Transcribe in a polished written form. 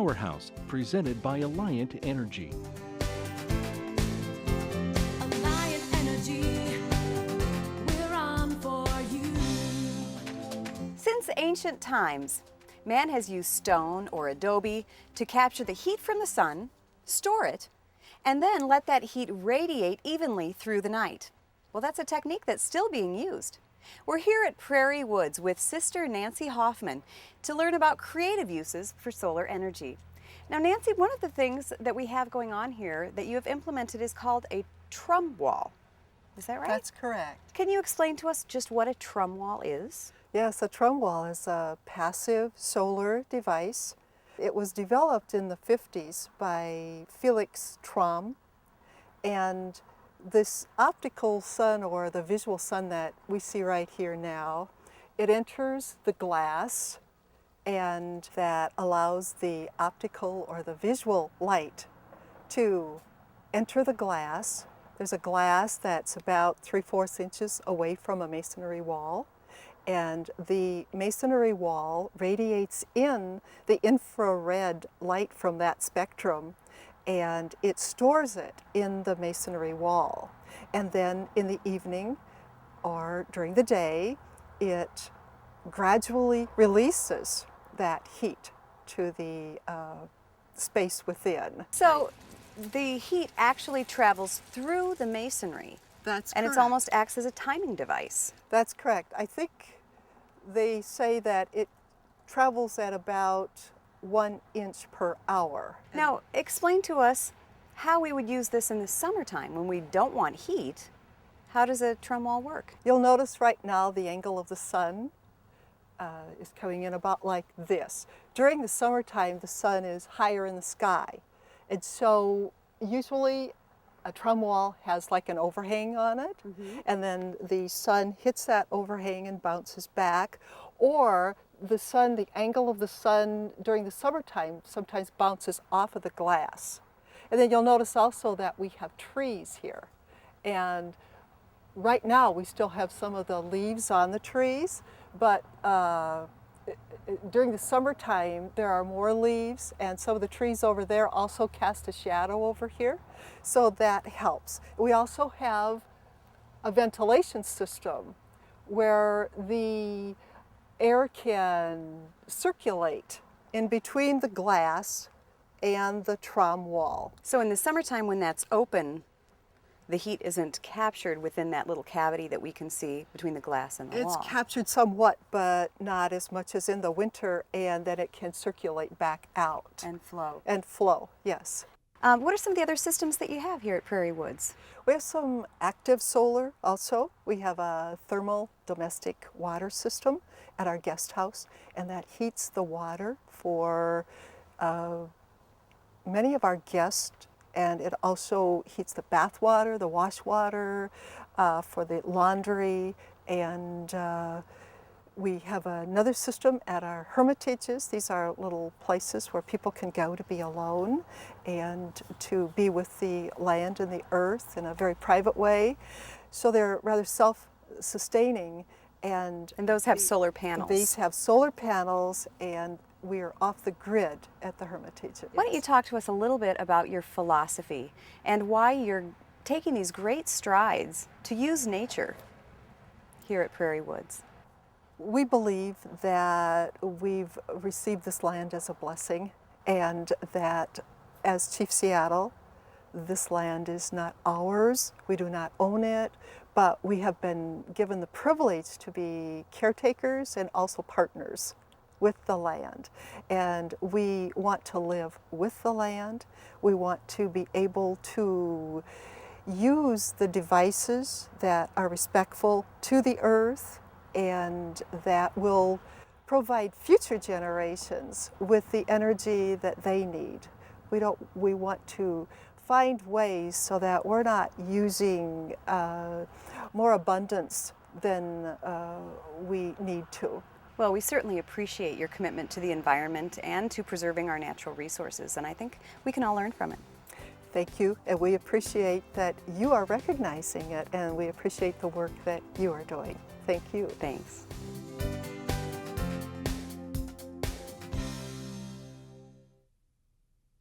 Powerhouse, presented by Alliant Energy. Alliant Energy, we're on for you. Since ancient times, man has used stone or adobe to capture the heat from the sun, store it, and then let that heat radiate evenly through the night. Well, that's a technique that's still being used. We're here at Prairie Woods with Sister Nancy Hoffman to learn about creative uses for solar energy. Now, Nancy, one of the things that we have going on here that you have implemented is called a Trombe wall. Is that right? That's correct. Can you explain to us just what a Trombe wall is? Yes, a Trombe wall is a passive solar device. It was developed in the 50s by Felix Trombe, and this optical sun, or the visual sun that we see right here now, it enters the glass, and that allows the optical or the visual light to enter the glass. There's a glass that's about 3/4 inches away from a masonry wall, and the masonry wall radiates in the infrared light from that spectrum, and it stores it in the masonry wall. And then in the evening or during the day, it gradually releases that heat to the space within. So the heat actually travels through the masonry. That's and correct. it almost acts as a timing device. That's correct. I think they say that it travels at about 1 inch per hour. Now, explain to us how we would use this in the summertime when we don't want heat. How does a Trombe wall work? You'll notice right now the angle of the sun is coming in about like this. During the summertime, the sun is higher in the sky. And so usually a Trombe wall has like an overhang on it, and then the sun hits that overhang and bounces back, or the sun, the angle of the sun during the summertime sometimes bounces off of the glass. And then you'll notice also that we have trees here. And right now we still have some of the leaves on the trees, but during the summertime there are more leaves, and some of the trees over there also cast a shadow over here, so that helps. We also have a ventilation system where the air can circulate in between the glass and the Trombe wall. So in the summertime when that's open, the heat isn't captured within that little cavity that we can see between the glass and the It's wall. captured somewhat, but not as much as in the winter, and then it can circulate back out. And flow. And flow, yes. What are some of the other systems that you have here at Prairie Woods? We have some active solar also. We have a thermal domestic water system at our guest house, and that heats the water for many of our guests, and it also heats the bath water, the wash water, for the laundry, and we have another system at our hermitages. These are little places where people can go to be alone and to be with the land and the earth in a very private way. So they're rather self-sustaining. And those have solar panels. These have solar panels, and we are off the grid at the hermitages. Why don't you talk to us a little bit about your philosophy and why you're taking these great strides to use nature here at Prairie Woods? We believe that we've received this land as a blessing, and that as Chief Seattle, this land is not ours. We do not own it, but we have been given the privilege to be caretakers and also partners with the land. And we want to live with the land. We want to be able to use the devices that are respectful to the earth and that will provide future generations with the energy that they need. We want to find ways so that we're not using more abundance than we need to. Well, we certainly appreciate your commitment to the environment and to preserving our natural resources, and I think we can all learn from it. Thank you, and we appreciate that you are recognizing it, and we appreciate the work that you are doing. Thank you. Thanks.